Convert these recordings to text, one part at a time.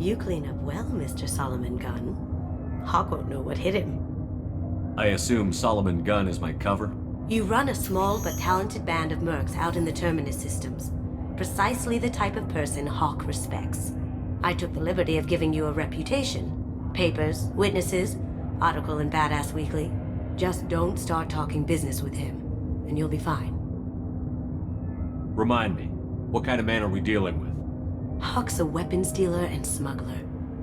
You clean up well, Mr. Solomon Gunn. Hawk won't know what hit him. I assume Solomon Gunn is my cover? You run a small but talented band of mercs out in the Terminus systems. Precisely the type of person Hawk respects. I took the liberty of giving you a reputation. Papers, witnesses, article in Badass Weekly. Just don't start talking business with him, and you'll be fine. Remind me, what kind of man are we dealing with? Hawk's a weapons dealer and smuggler.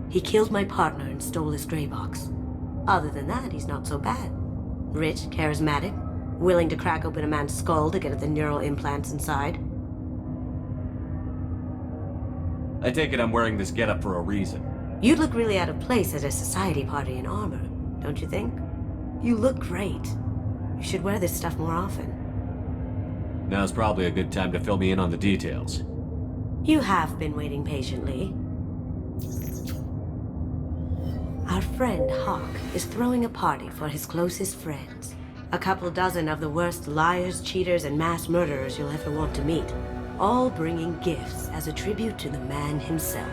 He killed my partner and stole his gray box. Other than that, he's not so bad. Rich, charismatic, willing to crack open a man's skull to get at the neural implants inside. I take it I'm wearing this getup for a reason. You'd look really out of place at a society party in armor, don't you think? You look great. You should wear this stuff more often. Now's probably a good time to fill me in on the details. You have been waiting patiently. Our friend Hawk is throwing a party for his closest friends. A couple dozen of the worst liars, cheaters, and mass murderers you'll ever want to meet. All bringing gifts as a tribute to the man himself.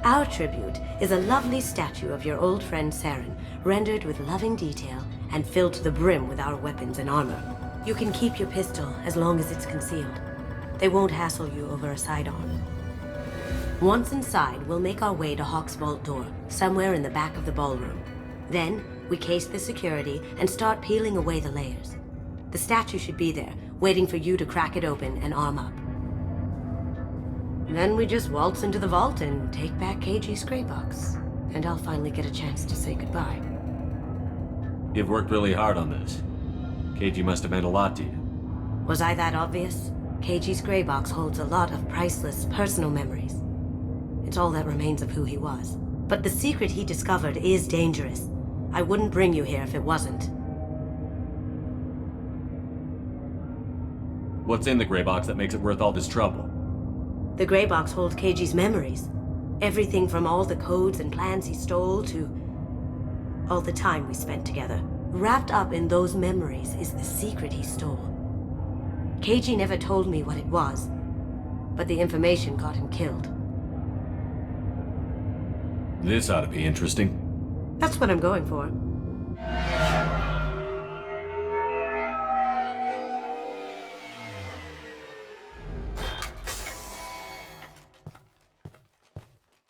Our tribute is a lovely statue of your old friend Saren, rendered with loving detail and filled to the brim with our weapons and armor. You can keep your pistol as long as it's concealed. They won't hassle you over a sidearm. Once inside, we'll make our way to Hawk's vault door, somewhere in the back of the ballroom. Then, we case the security and start peeling away the layers. The statue should be there, waiting for you to crack it open and arm up. Then we just waltz into the vault and take back KG's gray box. And I'll finally get a chance to say goodbye. You've worked really hard on this. KG must have meant a lot to you. Was I that obvious? KG's gray box holds a lot of priceless personal memories. It's all that remains of who he was. But the secret he discovered is dangerous. I wouldn't bring you here if it wasn't. What's in the gray box that makes it worth all this trouble? The gray box holds KG's memories. Everything from all the codes and plans he stole to all the time we spent together. Wrapped up in those memories is the secret he stole. KG never told me what it was, but the information got him killed. This ought to be interesting. That's what I'm going for.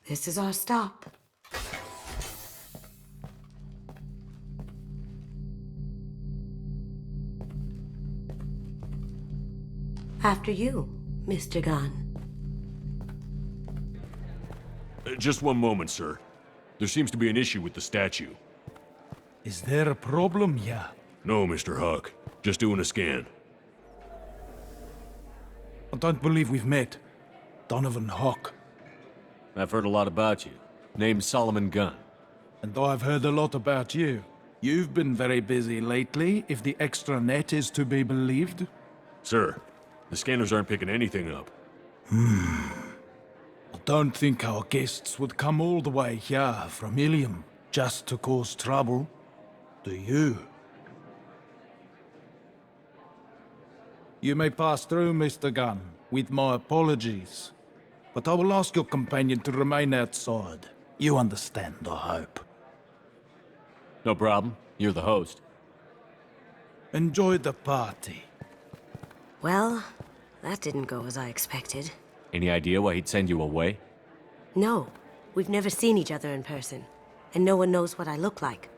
This is our stop. After you, Mr. Gunn. Just one moment, sir. There seems to be an issue with the statue. Is there a problem here? No, Mr. Hawk. Just doing a scan. I don't believe we've met. Donovan Hawk. I've heard a lot about you. Name's Solomon Gunn. And I've heard a lot about you. You've been very busy lately, if the extra net is to be believed. Sir, the scanners aren't picking anything up. I don't think our guests would come all the way here from Ilium just to cause trouble. Do you? You may pass through, Mr. Gunn, with my apologies. But I will ask your companion to remain outside. You understand, I hope. No problem. You're the host. Enjoy the party. Well, that didn't go as I expected. Any idea why he'd send you away? No, we've never seen each other in person, and no one knows what I look like.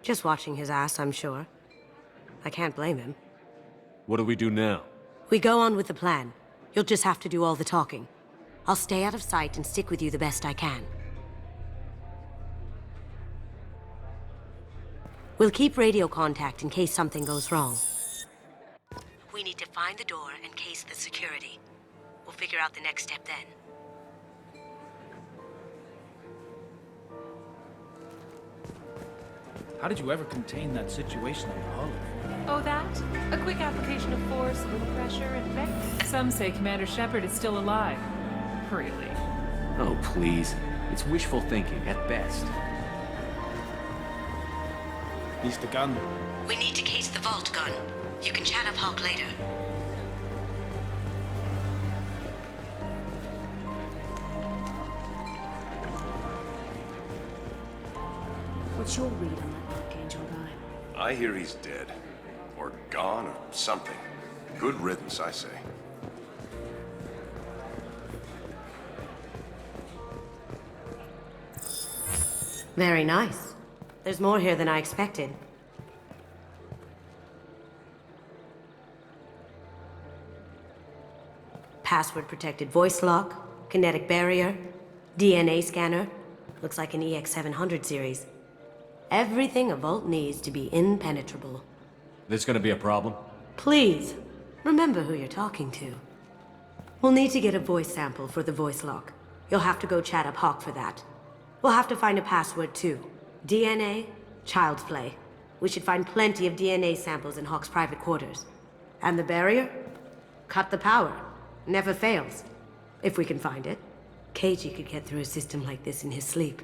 Just watching his ass, I'm sure. I can't blame him. What do we do now? We go on with the plan. You'll just have to do all the talking. I'll stay out of sight and stick with you the best I can. We'll keep radio contact in case something goes wrong. We need to find the door and case the security. We'll figure out the next step then. How did you ever contain that situation on the hull? Oh, that? A quick application of force, a little pressure, and bang. Some say Commander Shepard is still alive. Really? Oh, please. It's wishful thinking, at best. Mr. Gunn. We need to case the vault, Gunn. You can chat up Hawk later. What's your read on that Archangel guy? I hear he's dead. Or gone, or something. Good riddance, I say. Very nice. There's more here than I expected. Password-protected voice lock, kinetic barrier, DNA scanner. Looks like an EX700 series. Everything a vault needs to be impenetrable. This gonna be a problem? Please, remember who you're talking to. We'll need to get a voice sample for the voice lock. You'll have to go chat up Hawk for that. We'll have to find a password too. DNA, child's play. We should find plenty of DNA samples in Hawk's private quarters. And the barrier? Cut the power. Never fails. If we can find it. KG could get through a system like this in his sleep.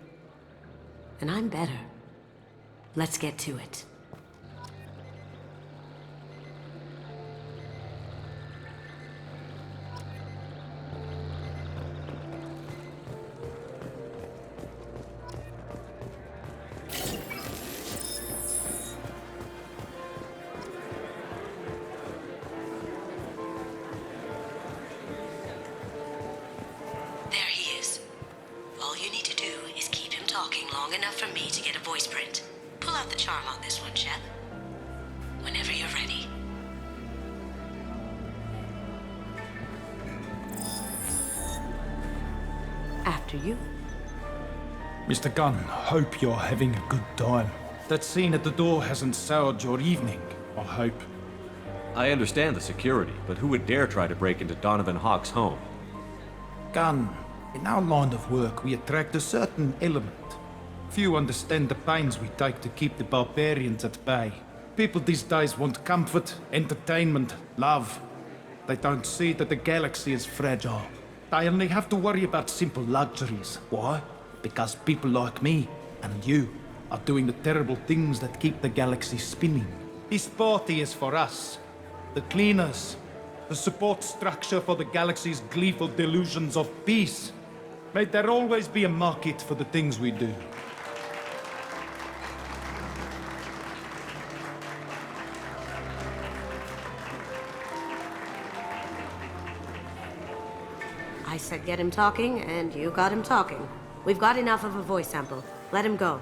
And I'm better. Let's get to it. There he is. All you need to do is keep him talking long enough for me to get a voice print. Pull out the charm on this one, Shep. Whenever you're ready. After you. Mr. Gunn, hope you're having a good time. That scene at the door hasn't soured your evening, I hope. I understand the security, but who would dare try to break into Donovan Hawk's home? Gunn, in our line of work, we attract a certain element. Few understand the pains we take to keep the barbarians at bay. People these days want comfort, entertainment, love. They don't see that the galaxy is fragile. They only have to worry about simple luxuries. Why? Because people like me and you are doing the terrible things that keep the galaxy spinning. This party is for us, the cleaners, the support structure for the galaxy's gleeful delusions of peace. May there always be a market for the things we do. I said get him talking, and you got him talking. We've got enough of a voice sample. Let him go.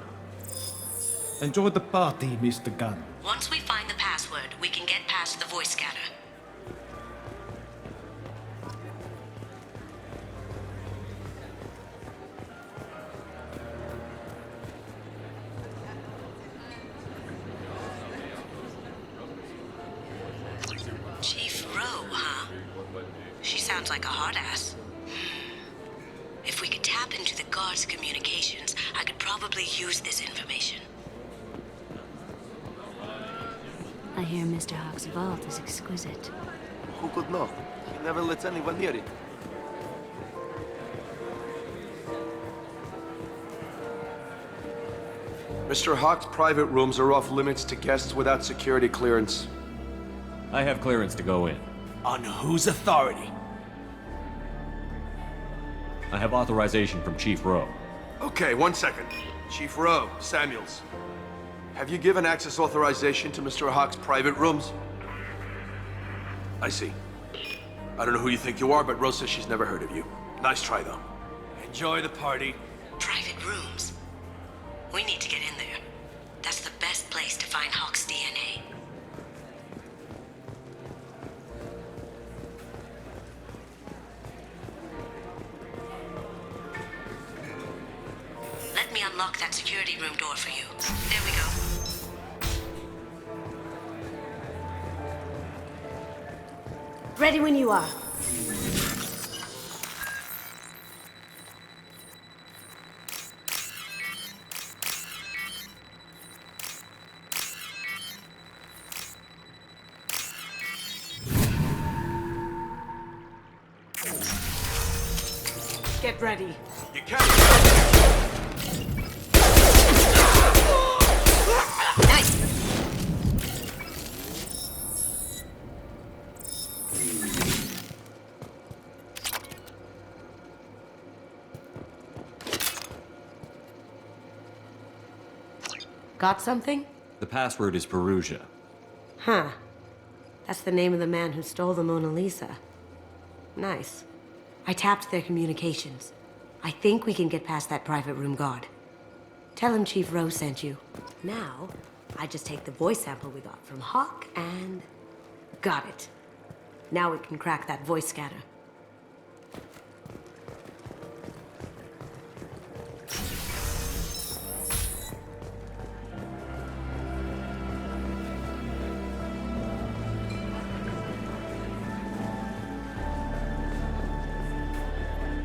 Enjoy the party, Mr. Gunn. Once we find the password, we can get past the voice scanner. Chief Rowe, huh? She sounds like a hard ass. If we could tap into the guard's communications, I could probably use this information. I hear Mr. Hawk's vault is exquisite. Who could know? He never lets anyone near it. Mr. Hawk's private rooms are off limits to guests without security clearance. I have clearance to go in. On whose authority? I have authorization from Chief Rowe. Okay, 1 second. Chief Rowe, Samuels. Have you given access authorization to Mr. Hawk's private rooms? I see. I don't know who you think you are, but Rose says she's never heard of you. Nice try, though. Enjoy the party. Private rooms. We need to get in there. That's the best place to find Hawk's DNA. Let me unlock that security room door for you. There we go. Ready when you are. Get ready. You can't. Nice. Got something? The password is Perugia. Huh. That's the name of the man who stole the Mona Lisa. Nice. I tapped their communications. I think we can get past that private room guard. Tell him Chief Rose sent you. Now, I just take the voice sample we got from Hawk and... got it. Now we can crack that voice scatter.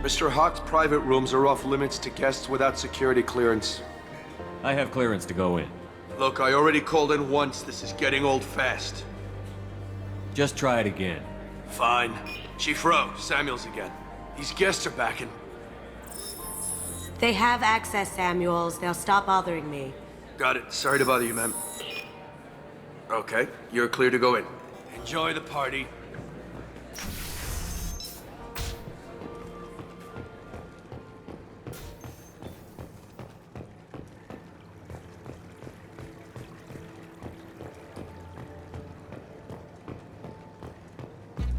Mr. Hawk's private rooms are off limits to guests without security clearance. I have clearance to go in. Look, I already called in once. This is getting old fast. Just try it again. Fine. Chief Rowe, Samuels again. These guests are back in. They have access, Samuels. They'll stop bothering me. Got it. Sorry to bother you, ma'am. Okay, you're clear to go in. Enjoy the party.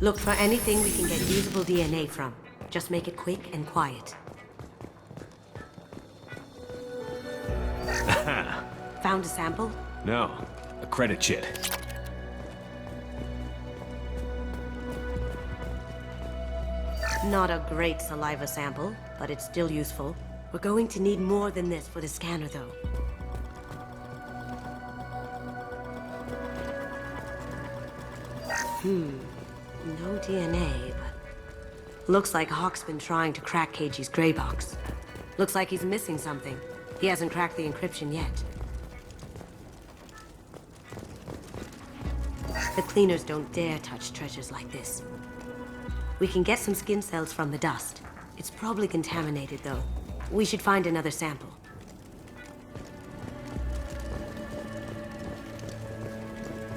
Look for anything we can get usable DNA from. Just make it quick and quiet. Found a sample? No, a credit chit. Not a great saliva sample, but it's still useful. We're going to need more than this for the scanner, though. No DNA, but... looks like Hawk's been trying to crack KG's gray box. Looks like he's missing something. He hasn't cracked the encryption yet. The cleaners don't dare touch treasures like this. We can get some skin cells from the dust. It's probably contaminated, though. We should find another sample.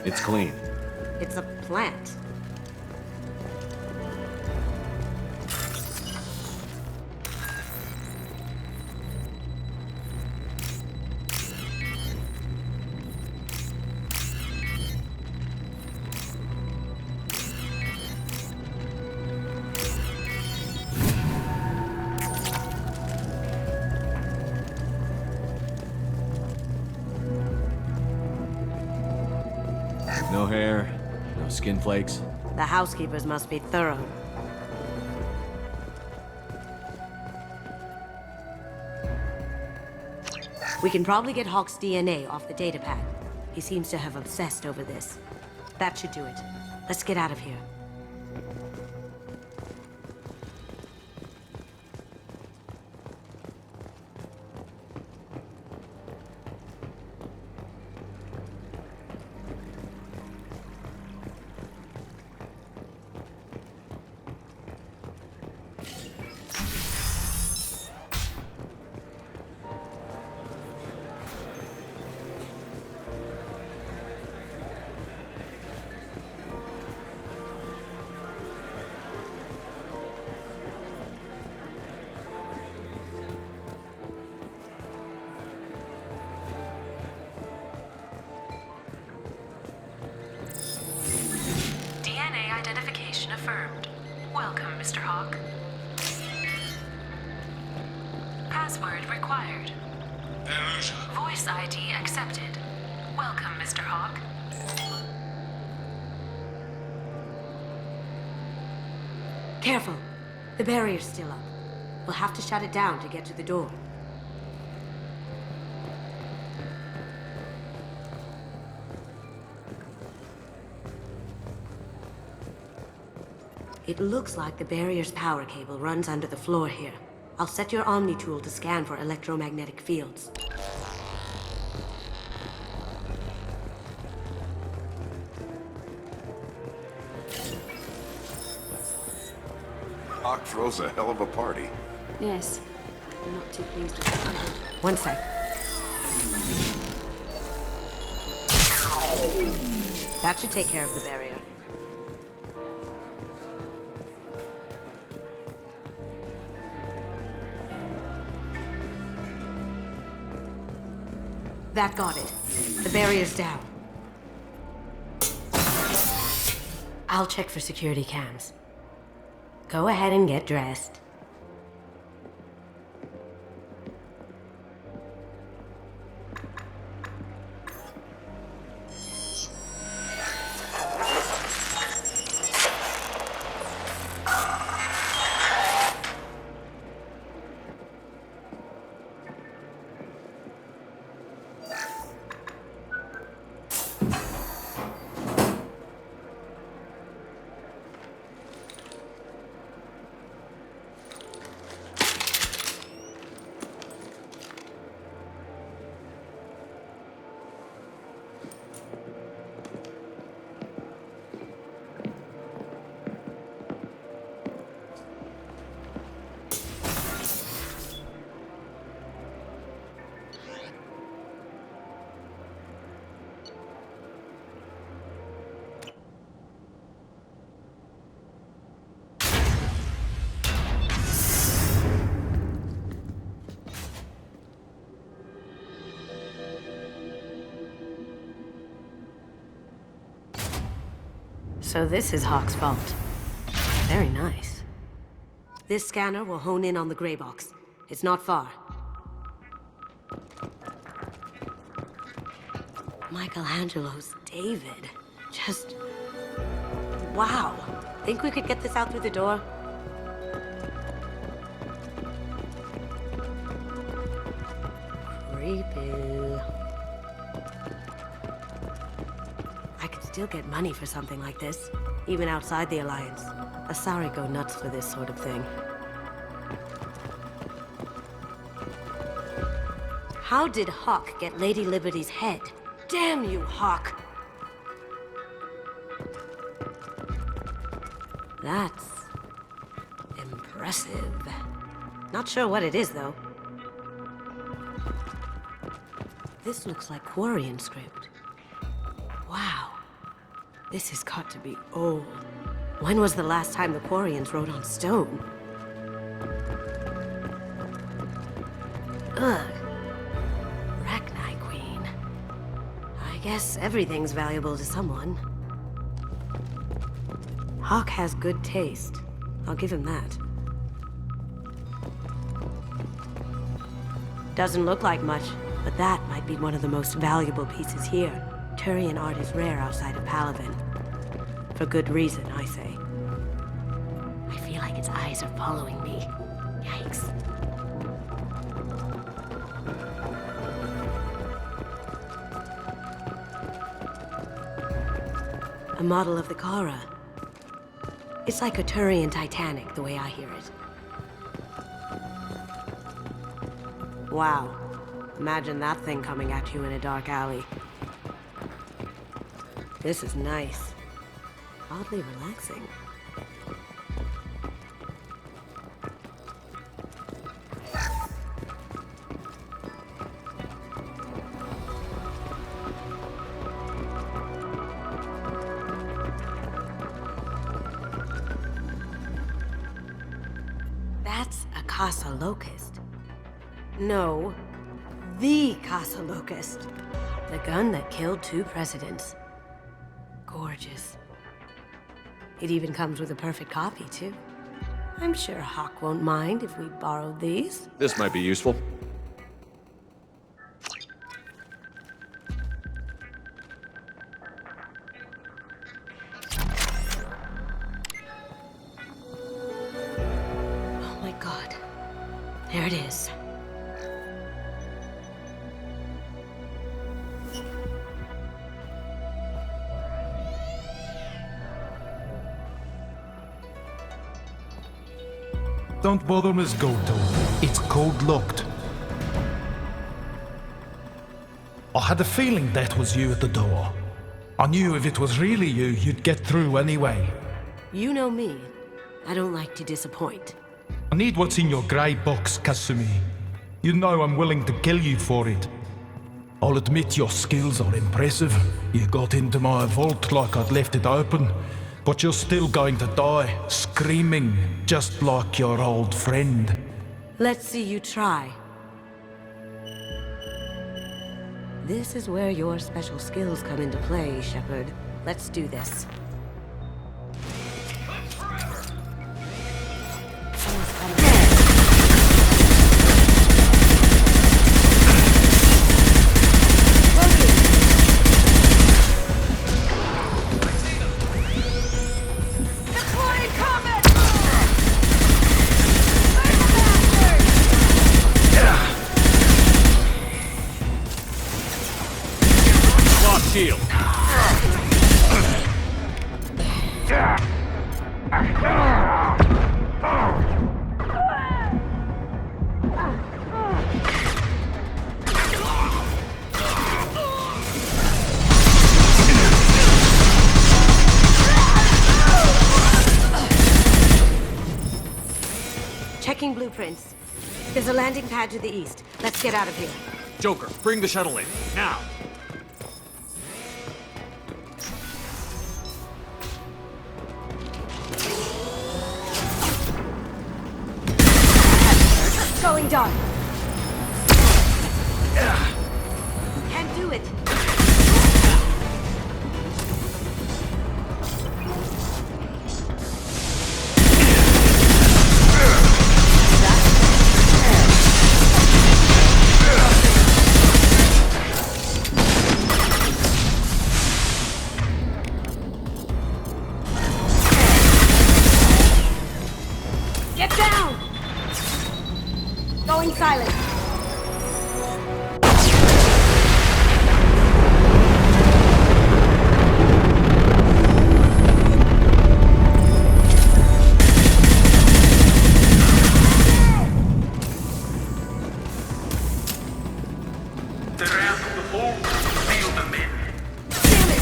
It's clean. It's a plant. No hair, no skin flakes. The housekeepers must be thorough. We can probably get Hawk's DNA off the datapad. He seems to have obsessed over this. That should do it. Let's get out of here. DNA identification affirmed. Welcome, Mr. Hawk. Password required. Voice ID accepted. Welcome, Mr. Hawk. Careful! The barrier's still up. We'll have to shut it down to get to the door. It looks like the barrier's power cable runs under the floor here. I'll set your Omni tool to scan for electromagnetic fields. Hawk throws a hell of a party. Yes. I'm not too pleased with that either. One sec. That should take care of the barrier. That got it. The barrier's down. I'll check for security cams. Go ahead and get dressed. So this is Hawk's vault. Very nice. This scanner will hone in on the gray box. It's not far. Michelangelo's David. Just... wow. Think we could get this out through the door? Creepy. I could still get money for something like this, even outside the Alliance. Asari go nuts for this sort of thing. How did Hawk get Lady Liberty's head? Damn you, Hawk! That's... impressive. Not sure what it is, though. This looks like Quarian script. Wow. This has got to be old. When was the last time the Quarians wrote on stone? Ugh. Rachni Queen. I guess everything's valuable to someone. Hawk has good taste. I'll give him that. Doesn't look like much, but that might be one of the most valuable pieces here. Turian art is rare outside of Palaven. For good reason, I say. I feel like its eyes are following me. Yikes. A model of the Kara. It's like a Turian Titanic, the way I hear it. Wow. Imagine that thing coming at you in a dark alley. This is nice. Oddly relaxing. That's a Casa Locust. No, the Casa Locust. The gun that killed 2 presidents. Gorgeous. It even comes with a perfect copy, too. I'm sure Hawk won't mind if we borrowed these. This might be useful. Oh my god. There it is. Don't bother, Miss Goto. It's code-locked. I had a feeling that was you at the door. I knew if it was really you, you'd get through anyway. You know me. I don't like to disappoint. I need what's in your grey box, Kasumi. You know I'm willing to kill you for it. I'll admit your skills are impressive. You got into my vault like I'd left it open. But you're still going to die, screaming, just like your old friend. Let's see you try. This is where your special skills come into play, Shepard. Let's do this. Shield. Checking blueprints. There's a landing pad to the east. Let's get out of here. Joker, bring the shuttle in, now! Going dark. Can't do it. Get down! Going silent. They're out of the vault. Reel them in. Damn it!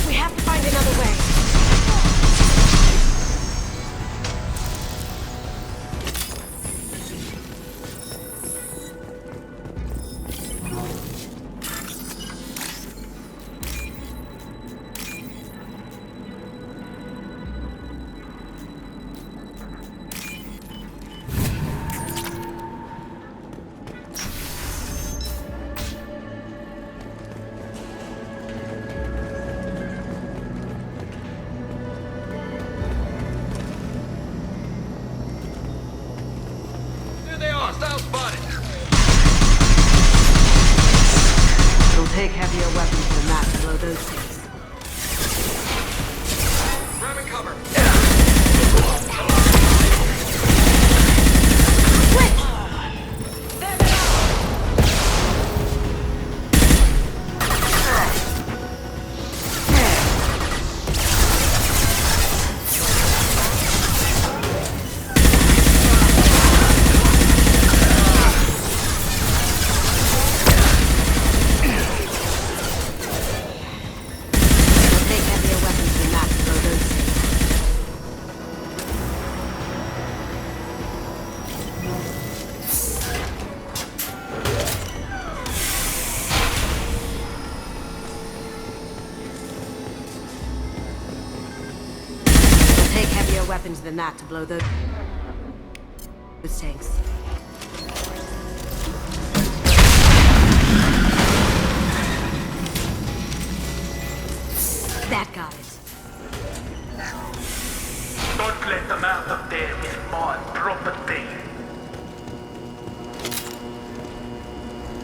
We have to find another way. There they are. Style spotted. It'll take heavier weapons than that to blow those things. Grabbing cover. Take heavier weapons than that to blow those tanks. That got it. Don't let them out of there with my property.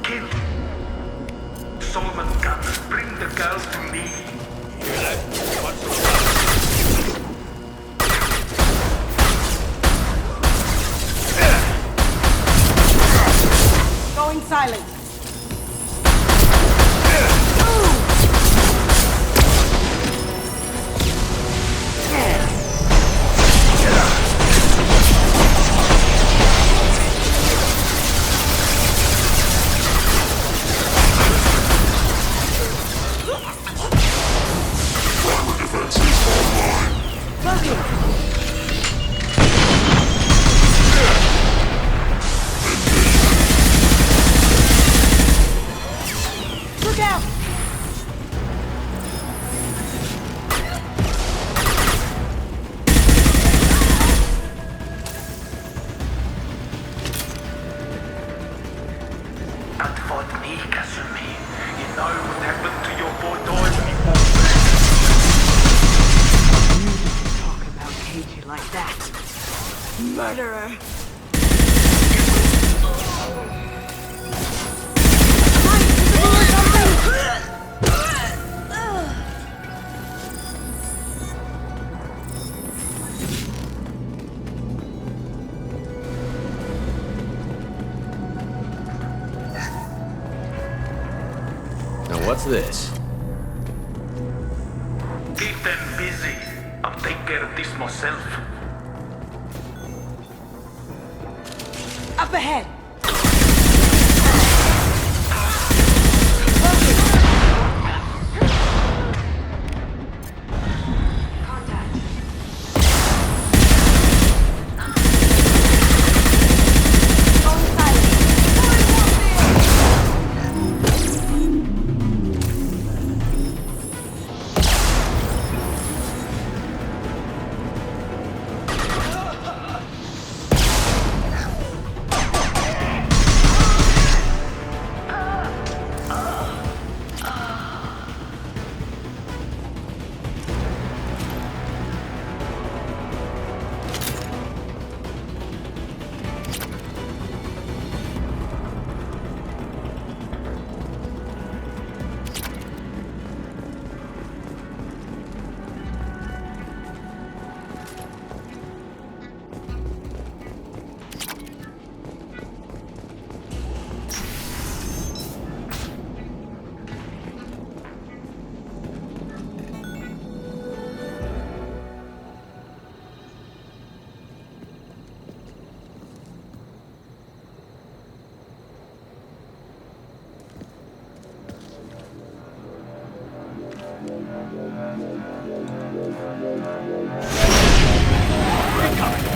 Kill. Solomon guns. Bring the girl to me. Hear that? Watch the Going silent. Look out! Att få ett nika som mig. murderer. Now what's this? Keep them busy. I'll take care of this myself. Up ahead!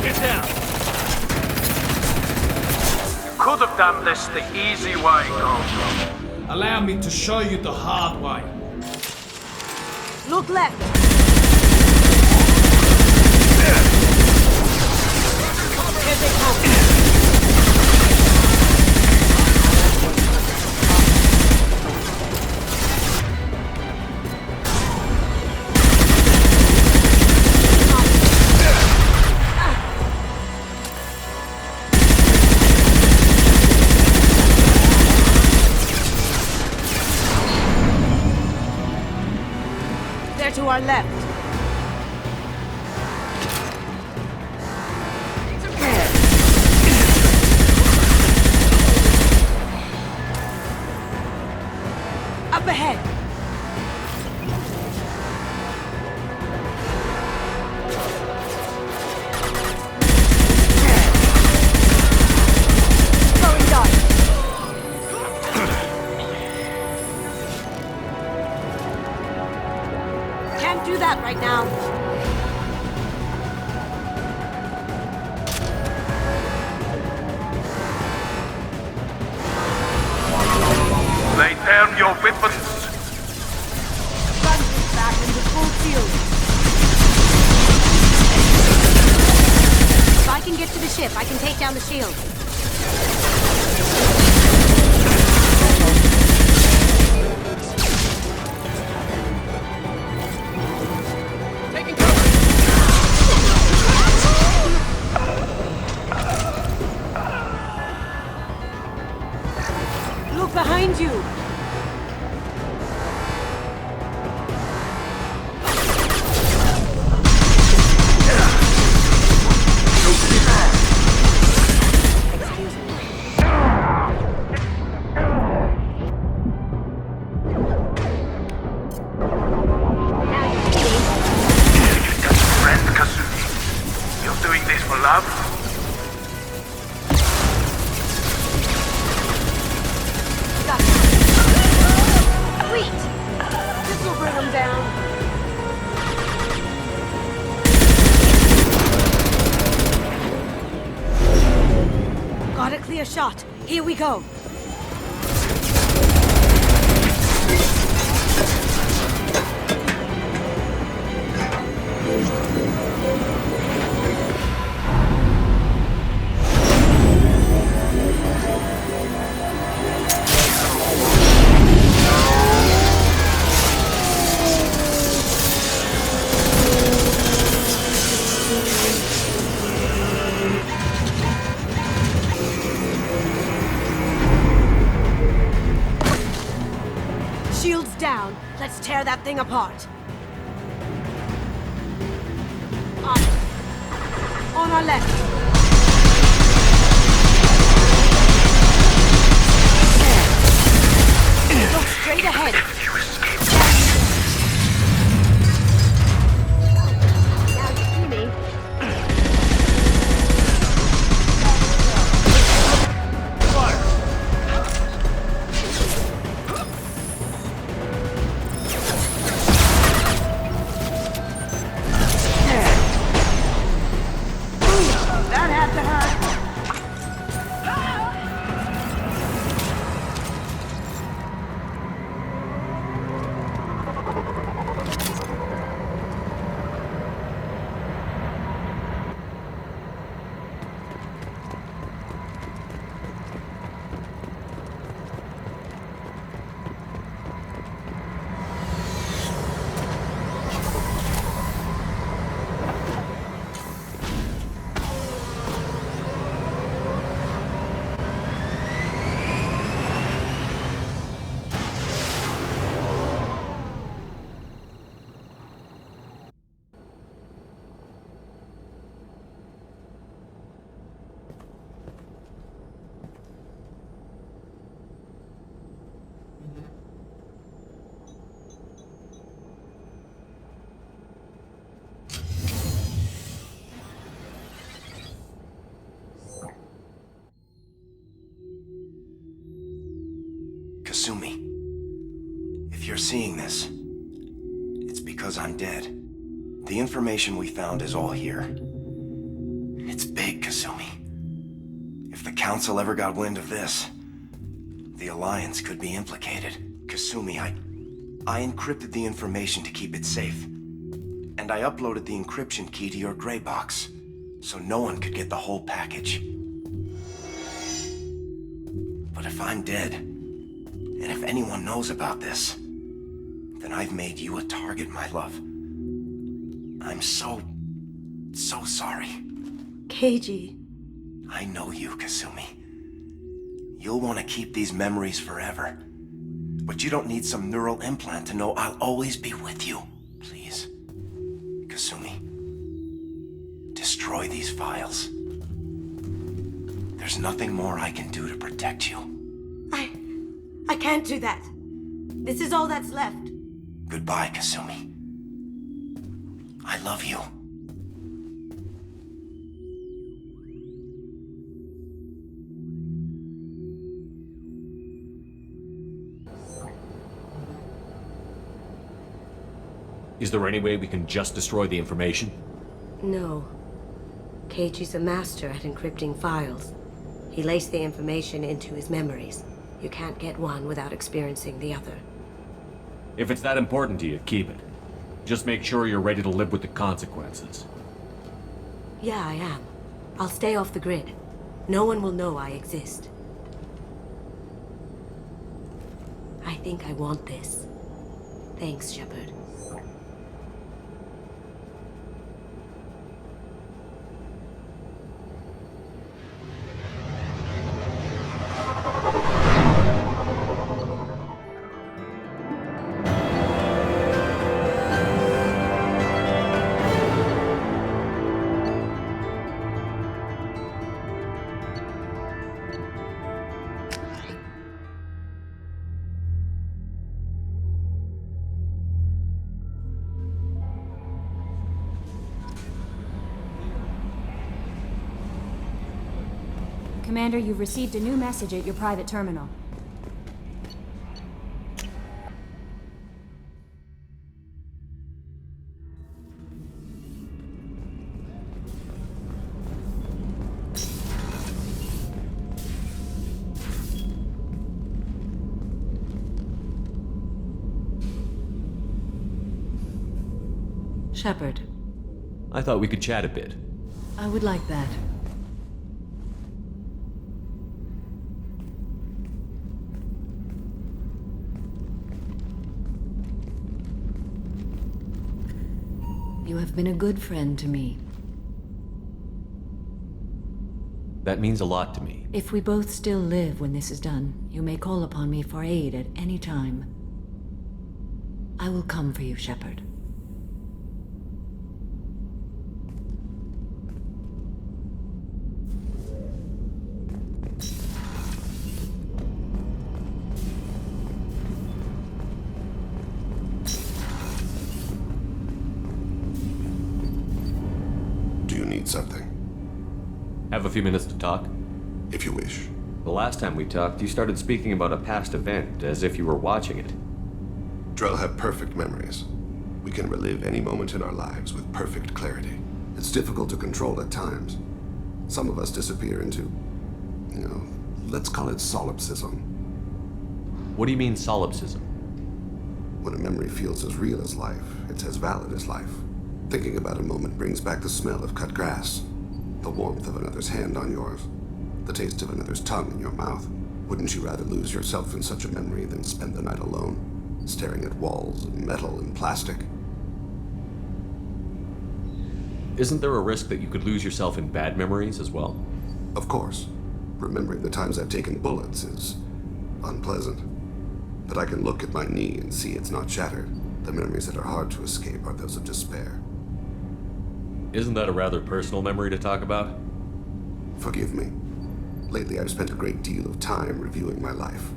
Get down! Could have done this the easy way, Gold. Allow me to show you the hard way. Look left! Here they come! They're to our left. Up ahead. Throwing darts. Can't do that right now. Lay down your weapons. Guns back into full field. If I can get to the ship, I can take down the shield. Taking cover. Look behind you. Friend Kasumi, you're doing this for love? Sweet! This will bring them down. Got a clear shot. Here we go. tear that thing apart. On our left. Look straight ahead. Now you see me. That had to hurt. Kasumi, if you're seeing this, it's because I'm dead. The information we found is all here. It's big, Kasumi. If the Council ever got wind of this, the Alliance could be implicated. Kasumi, I encrypted the information to keep it safe. And I uploaded the encryption key to your gray box, so no one could get the whole package. But if I'm dead, and if anyone knows about this, then I've made you a target, my love. I'm so sorry. Keiji. I know you, Kasumi. You'll want to keep these memories forever. But you don't need some neural implant to know I'll always be with you. Please, Kasumi, destroy these files. There's nothing more I can do to protect you. I can't do that. This is all that's left. Goodbye, Kasumi. I love you. Is there any way we can just destroy the information? No. Keiichi's a master at encrypting files. He laced the information into his memories. You can't get one without experiencing the other. If it's that important to you, keep it. Just make sure you're ready to live with the consequences. Yeah, I am. I'll stay off the grid. No one will know I exist. I think I want this. Thanks, Shepard. Commander, you've received a new message at your private terminal. Shepard. I thought we could chat a bit. I would like that. You have been a good friend to me. That means a lot to me. If we both still live when this is done, you may call upon me for aid at any time. I will come for you, Shepard. Do you need something? Have a few minutes to talk? If you wish. The last time we talked, you started speaking about a past event, as if you were watching it. Drell have perfect memories. We can relive any moment in our lives with perfect clarity. It's difficult to control at times. Some of us disappear into, let's call it solipsism. What do you mean, solipsism? When a memory feels as real as life, it's as valid as life. Thinking about a moment brings back the smell of cut grass, the warmth of another's hand on yours, the taste of another's tongue in your mouth. Wouldn't you rather lose yourself in such a memory than spend the night alone, staring at walls of metal and plastic? Isn't there a risk that you could lose yourself in bad memories as well? Of course. Remembering the times I've taken bullets is unpleasant. But I can look at my knee and see it's not shattered. The memories that are hard to escape are those of despair. Isn't that a rather personal memory to talk about? Forgive me. Lately, I've spent a great deal of time reviewing my life.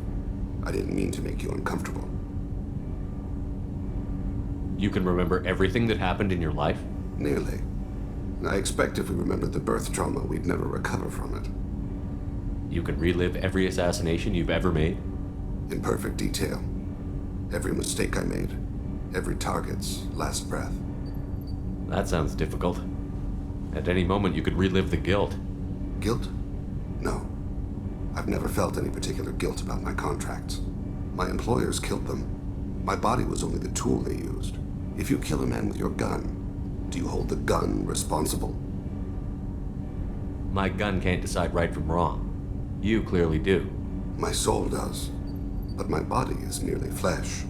I didn't mean to make you uncomfortable. You can remember everything that happened in your life? Nearly. I expect if we remembered the birth trauma, we'd never recover from it. You can relive every assassination you've ever made? In perfect detail. Every mistake I made. Every target's last breath. That sounds difficult. At any moment, you could relive the guilt. Guilt? No. I've never felt any particular guilt about my contracts. My employers killed them. My body was only the tool they used. If you kill a man with your gun, do you hold the gun responsible? My gun can't decide right from wrong. You clearly do. My soul does. But my body is merely flesh.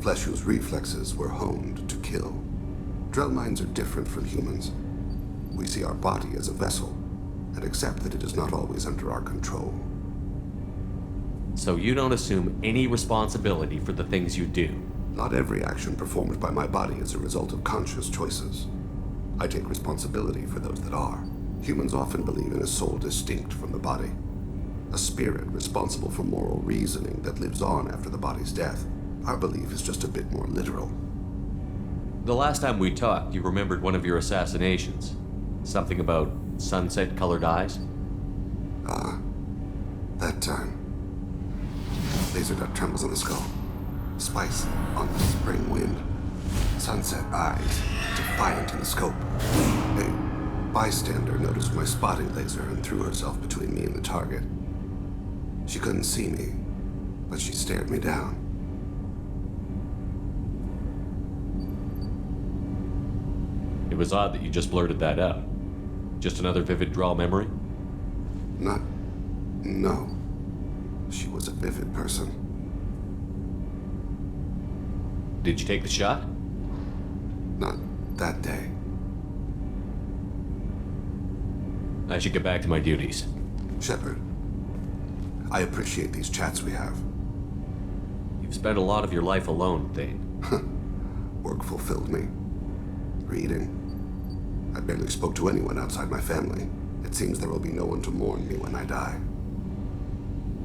Flesh whose reflexes were honed to kill. Drell minds are different from humans. We see our body as a vessel, and accept that it is not always under our control. So you don't assume any responsibility for the things you do? Not every action performed by my body is a result of conscious choices. I take responsibility for those that are. Humans often believe in a soul distinct from the body. A spirit responsible for moral reasoning that lives on after the body's death. Our belief is just a bit more literal. The last time we talked, you remembered one of your assassinations. Something about sunset-colored eyes? Ah, that time. Laser dot trembles on the skull. Spice on the spring wind. Sunset eyes, defiant in the scope. A bystander noticed my spotting laser and threw herself between me and the target. She couldn't see me, but she stared me down. It was odd that you just blurted that out. Just another vivid Drell memory? No. She was a vivid person. Did you take the shot? Not that day. I should get back to my duties. Shepard, I appreciate these chats we have. You've spent a lot of your life alone, Thane. Work fulfilled me. Reading. I barely spoke to anyone outside my family. It seems there will be no one to mourn me when I die.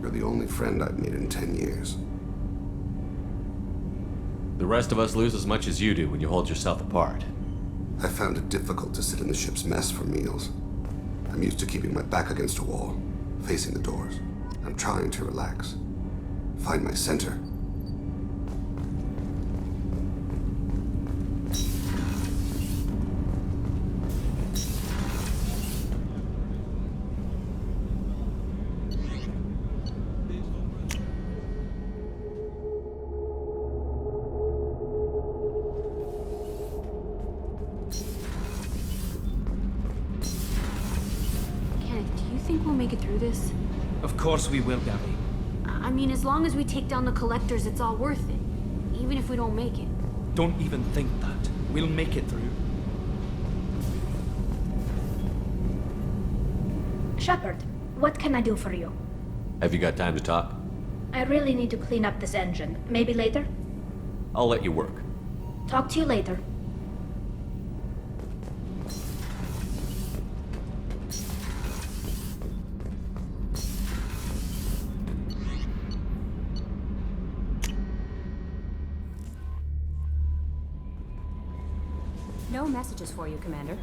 You're the only friend I've made in 10 years. The rest of us lose as much as you do when you hold yourself apart. I found it difficult to sit in the ship's mess for meals. I'm used to keeping my back against a wall, facing the doors. I'm trying to relax. Find my center. Think we'll make it through this? Of course we will, Gabby. I mean, as long as we take down the collectors, it's all worth it. Even if we don't make it. Don't even think that. We'll make it through. Shepard, what can I do for you? Have you got time to talk? I really need to clean up this engine. Maybe later? I'll let you work. Talk to you later. No messages for you, Commander.